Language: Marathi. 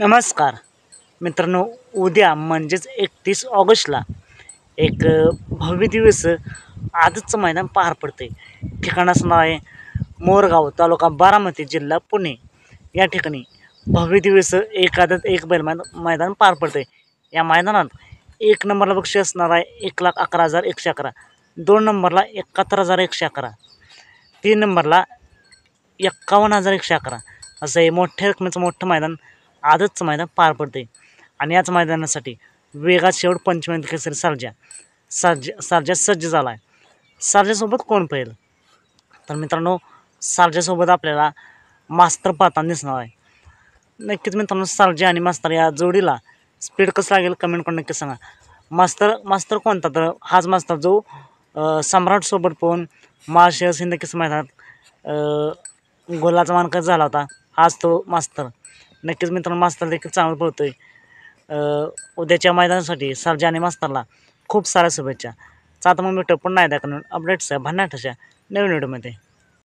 नमस्कार मित्रांनो, उद्या म्हणजेच 31 ऑगस्टला एक भव्य दिवस आजचं मैदान पार पडते. ठिकाणाचं नाव आहे मोरगाव, तालुका बारामती, जिल्हा पुणे. या ठिकाणी भव्य दिवस एक आदत एक बैल मैदान पार पडते. या मैदानात 1 नंबरला बक्षीस असणार आहे 1,11,111, 2 नंबरला 71,111, 3 नंबरला 51,111 असं हे मोठ्या रकमेचं मोठं मैदान आजचं मैदान पार पडते. आणि याच मैदानासाठी वेगात शेवट पंचमहिंद केसरी सर्जा सज्ज झाला आहे. सर्जासोबत कोण पाहिजे? तर मित्रांनो, सर्जासोबत आपल्याला मास्तर पाहताना दिसणार आहे. नक्कीच मित्रांनो, सर्जा आणि मास्तर या जोडीला स्पीड कसं लागेल कमेंट करून नक्की सांगा. मास्तर कोणता? तर हाच मास्तर जो सम्राटसोबत पोहून महाराष्ट्र हिंद केसरी मैदानात गोलाचा मानकरी झाला होता. हाच तो मास्तर. नक्कीच मित्रांनो, मास्तर देखील चांगलं पळतोय. उद्याच्या मैदानासाठी सर्जा आणि मास्तरला खूप साऱ्या शुभेच्छा. आता मग भेटू पुन्हा एकदा अपडेट्स भन्नाट अशा नवीन व्हिडिओमध्ये.